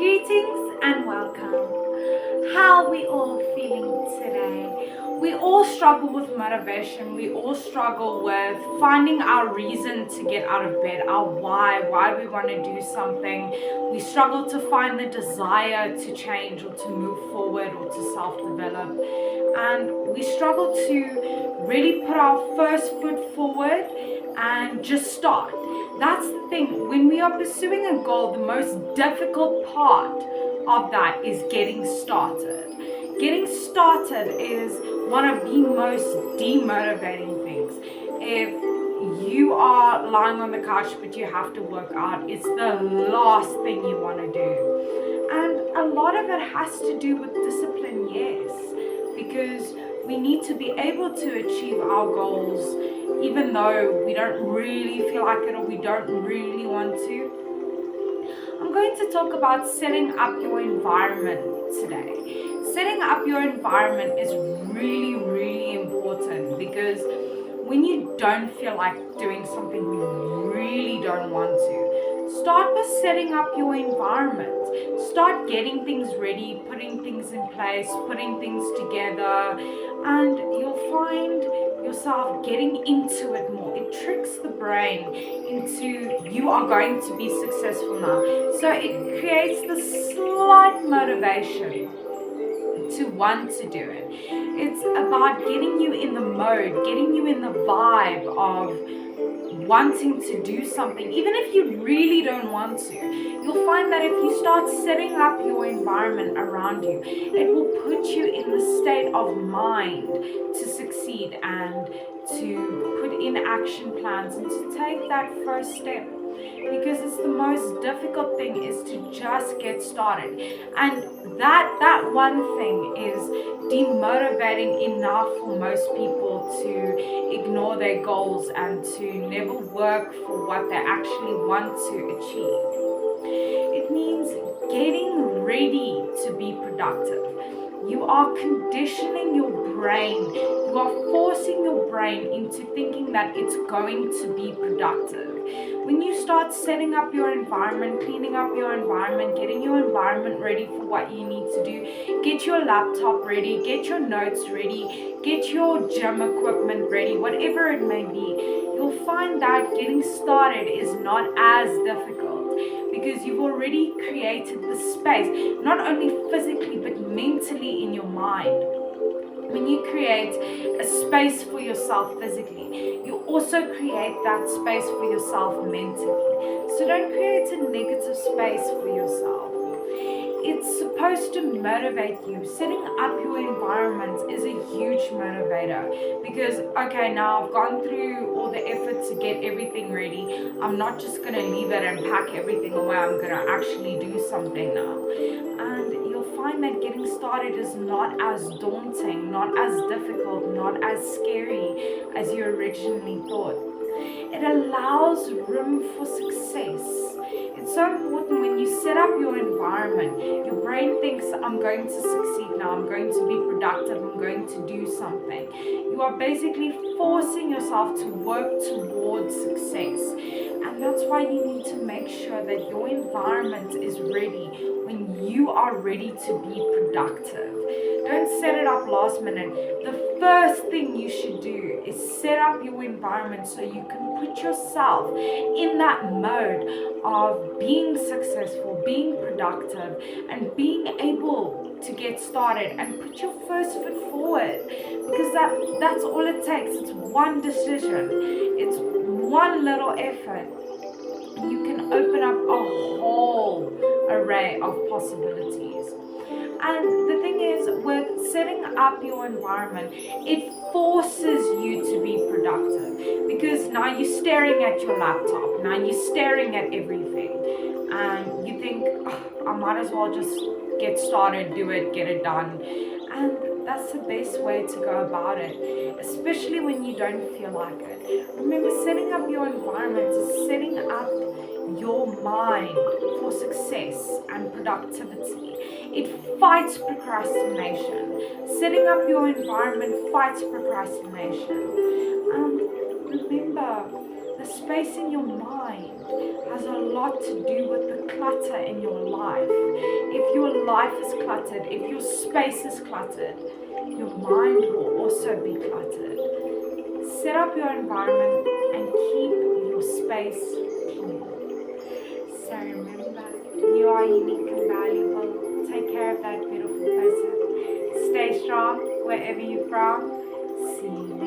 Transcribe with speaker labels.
Speaker 1: Greetings and welcome. How are we all feeling today? We all struggle with motivation. We all struggle with finding our reason to get out of bed, our why we want to do something. We struggle to find the desire to change or to move forward or to self-develop. And we struggle to really put our first foot forward and just start. That's the thing. When we are pursuing a goal, the most difficult part of that is getting started. Getting started is one of the most demotivating things. If you are lying on the couch but you have to work out, it's the last thing you want to do. And a lot of it has to do with discipline, yes, because we need to be able to achieve our goals even though we don't really feel like it or we don't really want to. I'm going to talk about setting up your environment today. Setting up your environment is really, really important because when you don't feel like doing something you really don't want to, start by setting up your environment. Start getting things ready, putting things in place, putting things together, and you'll find yourself getting into it more. It tricks the brain into you are going to be successful now. So it creates this slight motivation to want to do it. It's about getting you in the mode, getting you in the vibe of wanting to do something, even if you really don't want to. You'll find that if you start setting up your environment around you, it will put you in the state of mind to succeed and to put in action plans and to take that first step. Because it's the most difficult thing is to just get started, and that one thing is demotivating enough for most people to ignore their goals and to never work for what they actually want to achieve. It means getting ready to be productive. You are conditioning your brain. You are forcing your brain into thinking that it's going to be productive. When you start setting up your environment, cleaning up your environment, getting your environment ready for what you need to do, get your laptop ready, get your notes ready, get your gym equipment ready, whatever it may be, you'll find that getting started is not as difficult because you've already created the space, not only physically but mentally in your mind. When you create a space for yourself physically, you also create that space for yourself mentally. So don't create a negative space for yourself. It's supposed to motivate you. Setting up your environment is a huge motivator because, okay, now I've gone through all the effort to get everything ready. I'm not just going to leave it and pack everything away. I'm going to actually do something now. And you'll find that getting started is not as daunting, not as difficult, not as scary as you originally thought. It allows room for success. It's so important when you set up your environment, your brain thinks, I'm going to succeed now, I'm going to be productive, I'm going to do something. You are basically forcing yourself to work towards success. And that's why you need to make sure that your environment is ready when you are ready to be productive. Don't set it up last minute. The first thing you should do is set up your environment so you can put yourself in that mode of being successful, being productive, and being able to get started and put your first foot forward. Because that's all it takes. It's one decision. It's one little effort. You can open up a whole array of possibilities. And the thing is, with setting up your environment, it forces you to be productive because now you're staring at your laptop, now you're staring at everything, and you think, oh, I might as well just get started, do it, get it done. And that's the best way to go about it, especially when you don't feel like it. Remember, setting up your environment is setting up your mind for success and productivity. It fights procrastination. Setting up your environment fights procrastination. And remember, the space in your mind has a lot to do with the clutter in your life. If your life is cluttered, if your space is cluttered, your mind will also be cluttered. Set up your environment and keep your space clean. So remember, you are unique and valuable. Take care of that beautiful person. Stay strong wherever you're from. See you.